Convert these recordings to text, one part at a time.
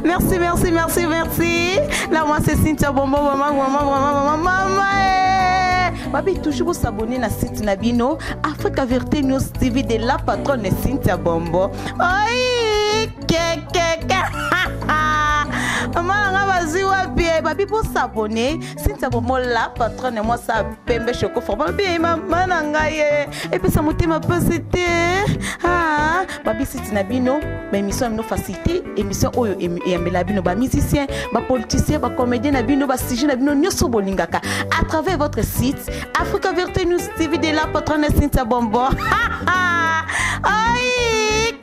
Merci, merci, merci, merci. Là, moi, c'est Cynthia Bombo, maman. Babi, toujours s'abonner à site Nabino, Africa Vérité News TV de la patronne Cynthia Bombo. Oi, Babi, pour s'abonner, Cynthia Bombo, la patronne, moi, ça pembe choco fort. Babi, maman, et puis ça m'a été ma posité. Ah, Babi, site Nabino, mais émission nous facilité, émission Oyo et Melabino, ba musicien, ba politicien, ba comédien Nabino, ba sujet Nabino, nyoso bolingaka. À travers votre site, Africa Vérité News TV de la patronne Cynthia Bombo. Aïe,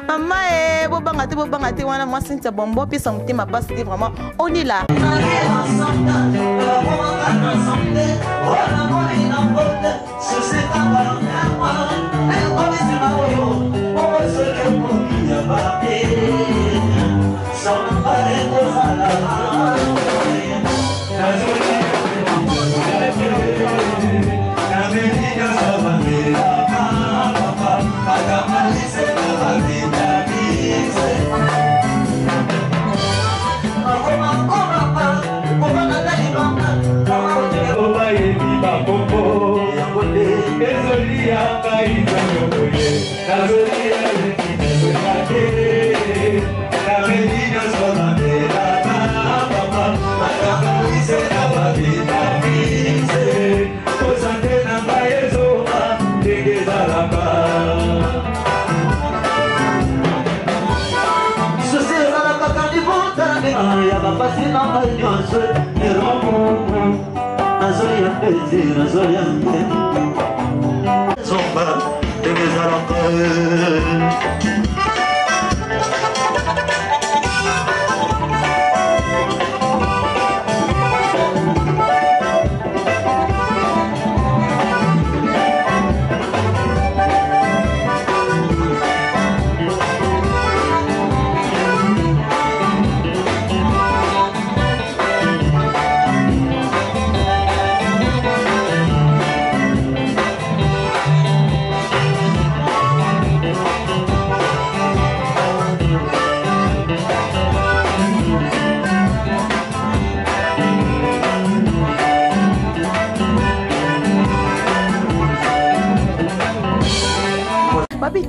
maman, bobangate, wana moi Cynthia Bombo, puis son thème passe vraiment, on est là.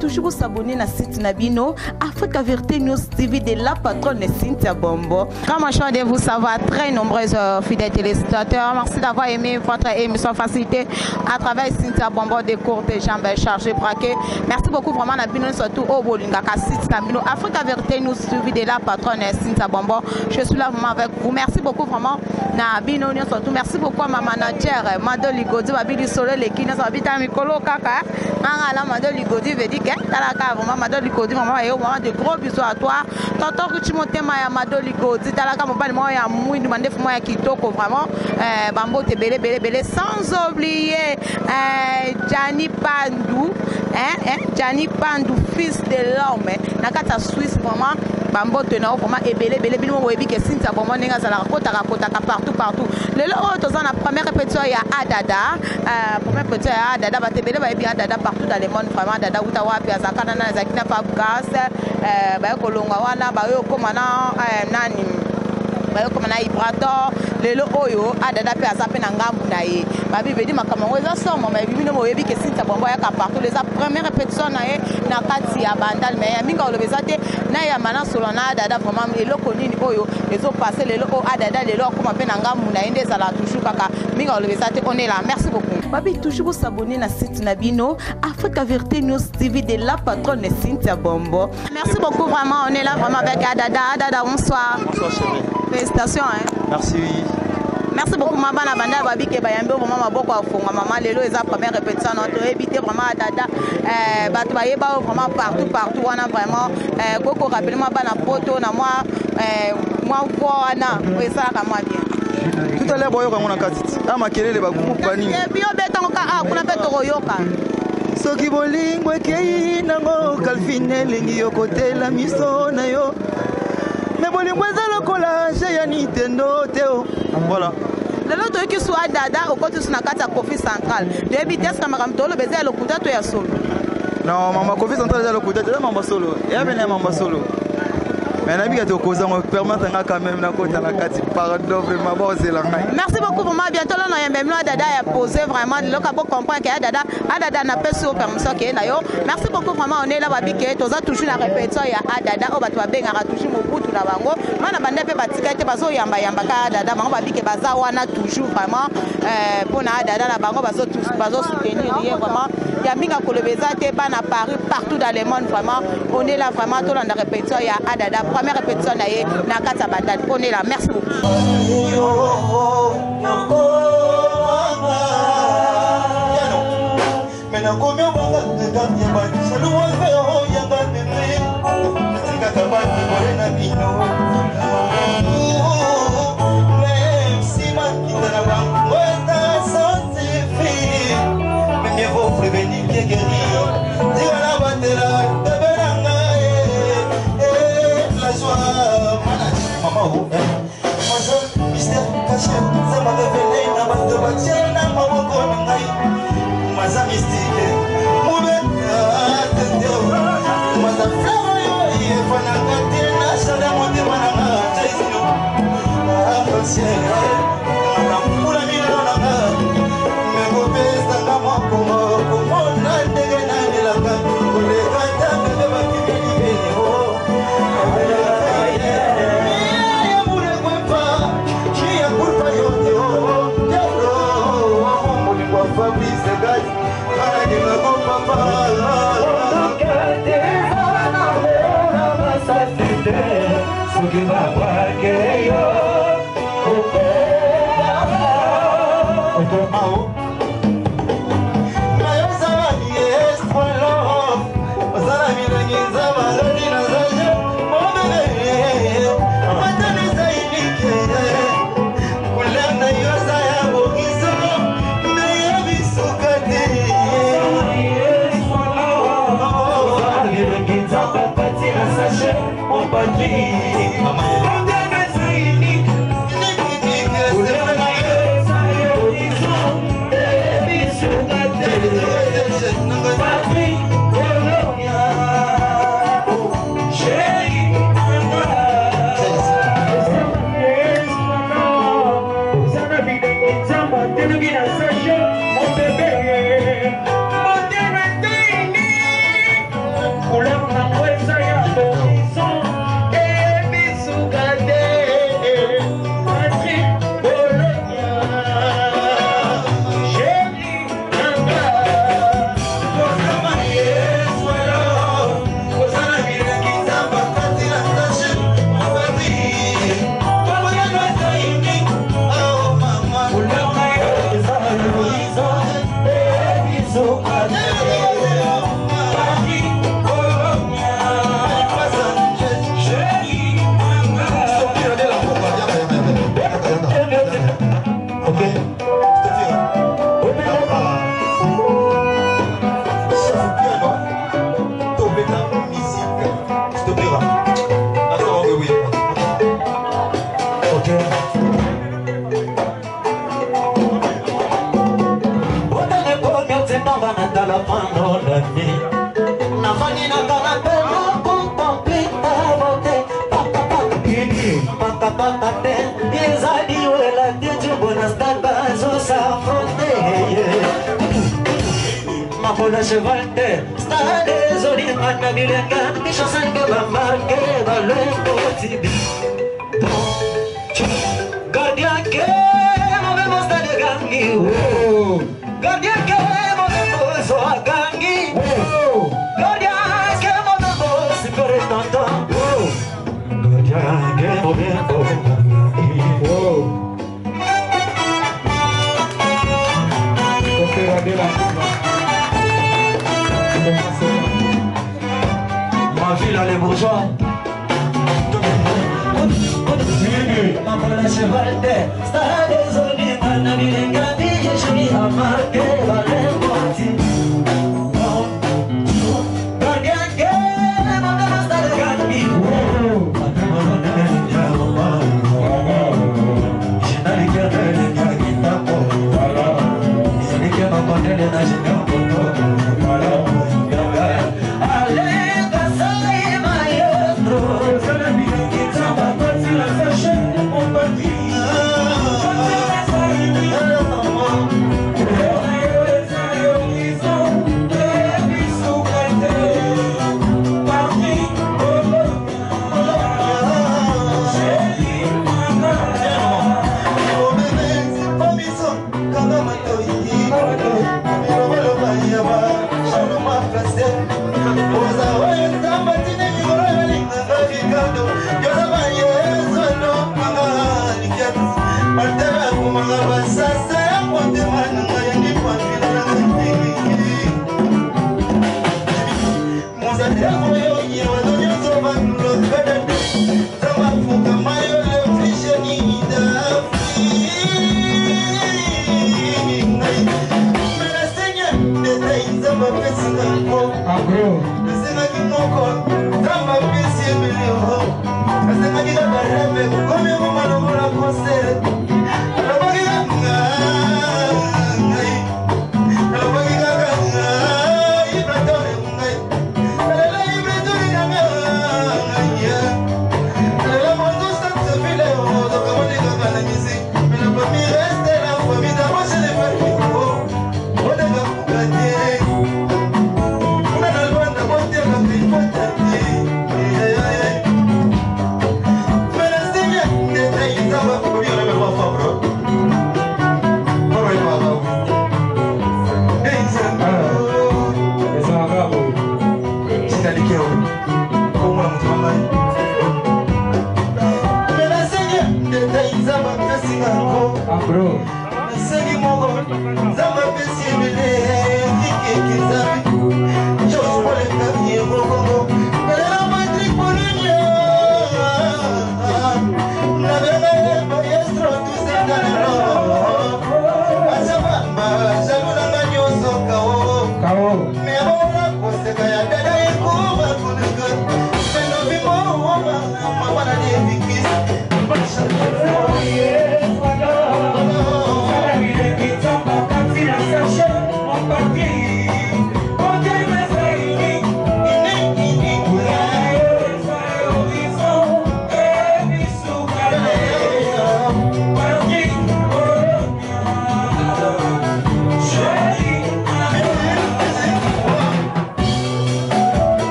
Toujours s'abonner à site Nabino, Africa Vérité News TV de la patronne Cynthia Bombo. Comme je de vous savoir, très nombreux fidèles téléspectateurs, merci d'avoir aimé votre émission Facilité à travers Cynthia Bombo des cours des jambes chargées, braquées. Merci beaucoup vraiment Nabino, surtout au Bolingaka site Nabino, Africa Vérité News TV de la patronne Cynthia Bombo. Je suis là vraiment avec vous. Merci beaucoup vraiment Nabino, surtout merci beaucoup à ma manager Mado Ligodi, Babili Soleil, les Kines, Babita Mikolo Kaka, Mado Ligodi, veut dire Talaka, vraiment, Mado Ligodi, vraiment, et au moment de gros bisous à toi. Tonton que tu montes ma Mado Ligodi, Talaka, mon père, moi, il y a mouille, demandé pour moi, Kitoko, vraiment, Bambo, te belé, sans oublier, Gianni Pandou, Gianni Pandou, fils de l'homme, Nakata Suisse, vraiment, Bambo, tenant, vraiment, et belé, Webi, que Cynthia Bombo, Nenga, Zala, Kota, partout. Le lot, dans la première répétition, il y a Adada, première répétition, il y a Adada, Batebele, il y a Adada partout dans le monde, vraiment, Adada, Utawa, Piazakana, Zakina, Fabgas, Bayokolonga, Wana, Bayokomana, Nani. Comme na Ibrato, le oyo, Adada Piazape Nangambu nae. Babi veut dire Makamango, ça sort, mais Bimino Moebi, que Cynthia Bombo, il y a partout. Les premières répétitions, na Kati, à Bandal, mais Minga, le Besate, Naya Mana Solana, Adada, vraiment, les locaux, Oyo, les autres passés, les locaux, Adada, les locaux, comme Nangambu nae, des ala, toujours Kaka, Minga, le Besate, on est là. Merci beaucoup. Babi, toujours s'abonner à site Nabino, Africa Vérité News TV de la patronne Cynthia Bombo. Merci beaucoup, vraiment, on est là, vraiment, avec Adada. Adada, bonsoir. Bonsoir, chérie. Félicitations. Merci. Merci beaucoup, maman. La bande Babi qui est vraiment beaucoup à fond. Maman, Lélo, ils ont première répétition. Notre éviter vraiment à Dada. Batouaye, vraiment partout. On a vraiment. Coco, rapidement, la photo. Moi, voilà. Oui, ça, moi bien. Tout à l'heure, boyo kangona katiti. Ama kelele bagumu pani. Bio beton ka kuna beto royoka. Soki bolingo ekei nango kalfine lingi yokotela miso na yo. Mais bolingo ezalo kola ya Nintendo teo. Voilà. Le lot qui soit Dada au côté sur la carte à Kofi Central. De vitesse comme Ramtolo, baiser le coup de ya solo. Non, maman Kofi Central déjà le côté de maman solo. Et bien maman solo. Mais n'ami qui te cause on permettre quand même na côté la carte pardon vraiment bon c'est la. Merci beaucoup pour moi bientôt là non y même là dada a posé vraiment le cap comprendre que dada n'a pas sur permission que na yo. Merci beaucoup vraiment on est là babi que toza toujours la répétition ya dada o batwa benga toujours mo butu na bango. Mana bande pe batika te bazo yamba ka dada bango babi que baza wana toujours vraiment pour na dada na bango bazo soutenir vraiment. Ya minga kolobeza te bana Paris partout dans le monde vraiment on est là vraiment tout dans la répétition ya dada. Première répétition na kata bandade. On est là. Merci beaucoup. Mystère caché, ça m'a révélé la bande de bâtiment, la maman qu'on a eu. Maza mystique, mouvement, maza flamme, il est fan à côté, la chaleur monte, manana, Jésus, ancien, la poule à mille dans la main, mais vos bêtes, la maman, comment on a dégainé la main, pour les gâteaux, mais va qui vient, la chevalte, sta désolé, ma cabilenga, mi chanson que va marquer, va le petit. Gardien que mauvais monstre de gangi, gardien que mauvais monstre de gangi, gardien que mauvais monstre de tonton, gardien que mauvais monstre de gangi. Ma ville, les bourgeois. Ma folle chevalte, sta désolé, ma naviga, je suis à marquer, va les partir. Gardien que mon master de Gandhi. Je n'ai qu'à te le dire qui t'a pas. Je n'ai qu'à m'abandonner dans une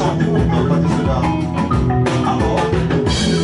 Chante pour toi, pas de cela. Ah bon?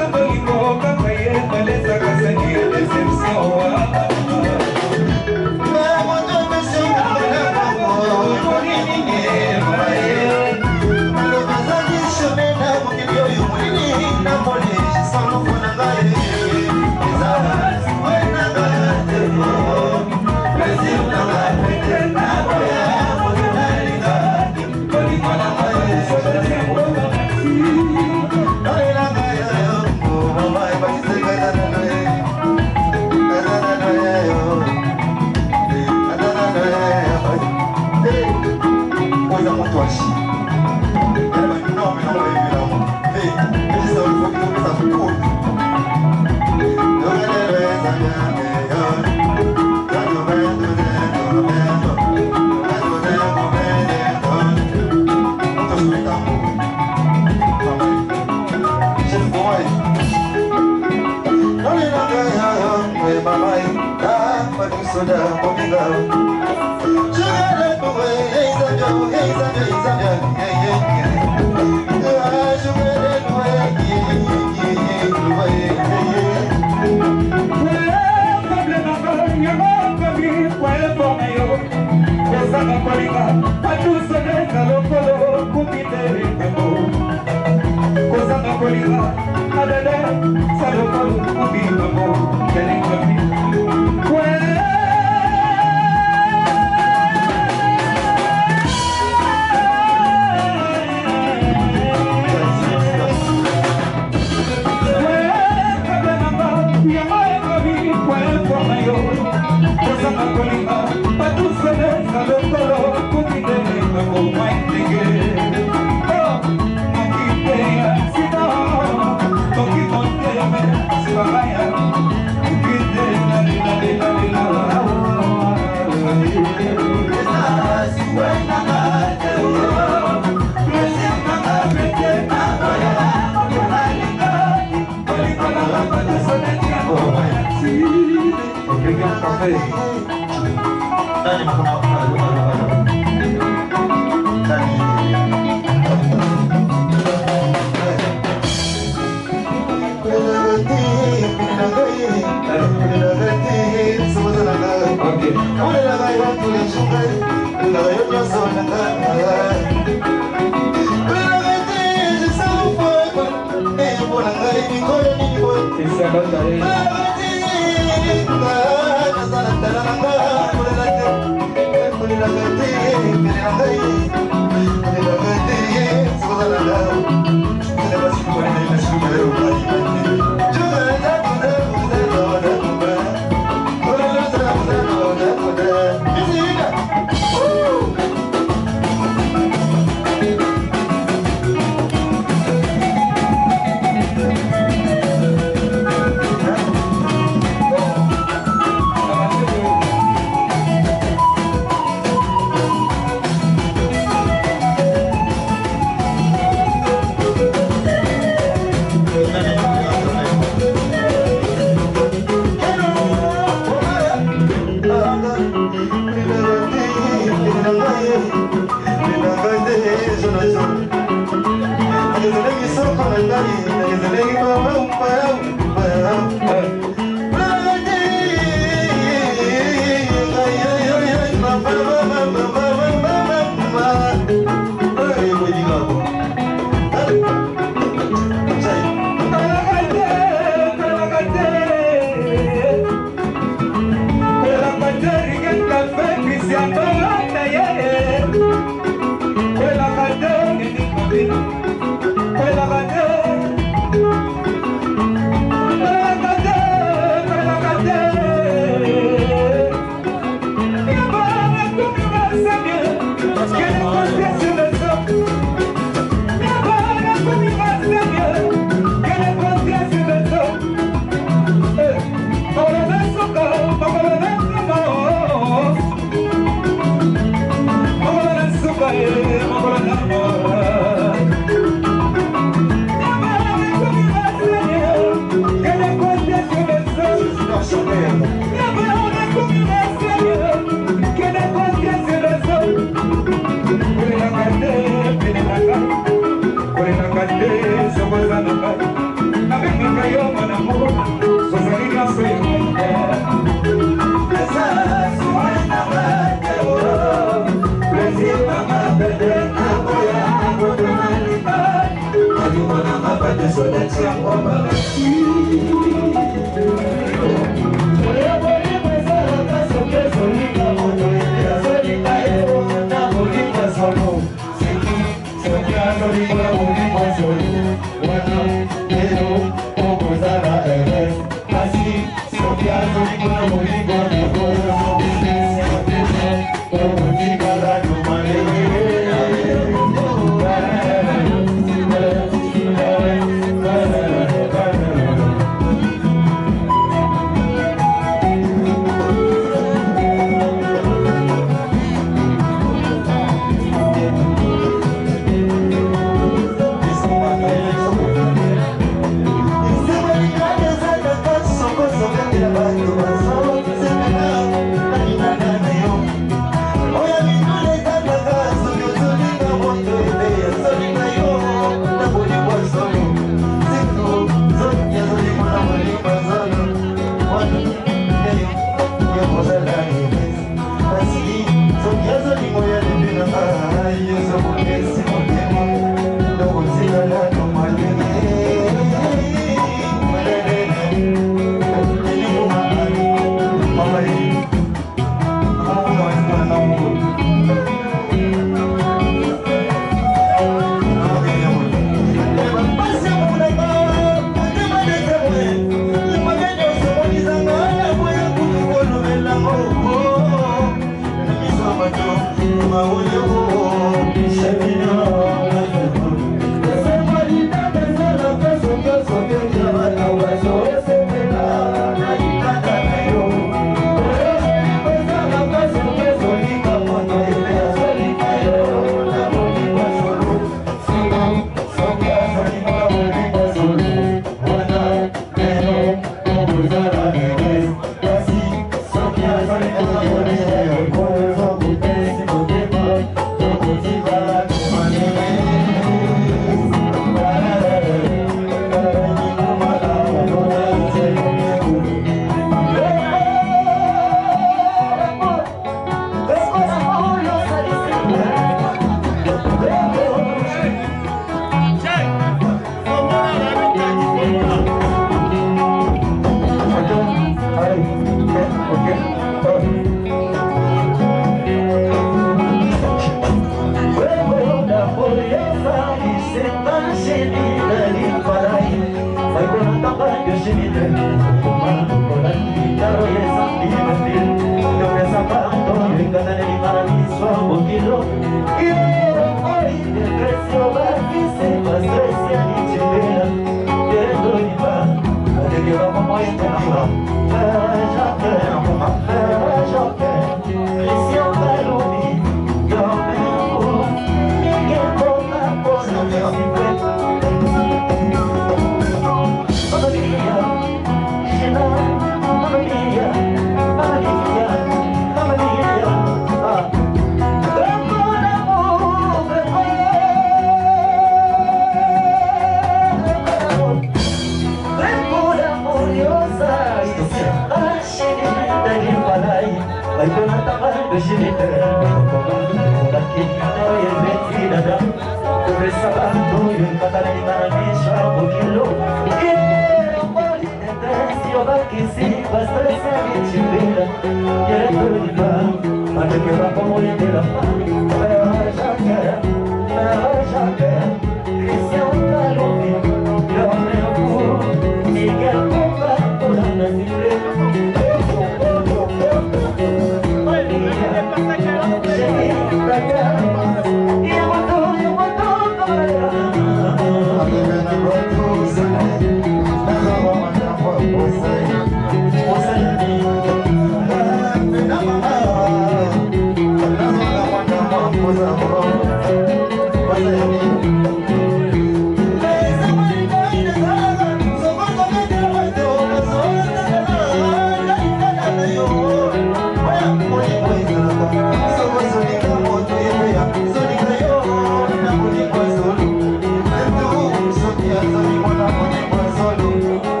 Solo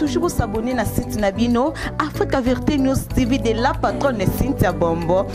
Toujours s'abonner à site Nabino Africa Vérité News TV de la patronne Cynthia Bombo.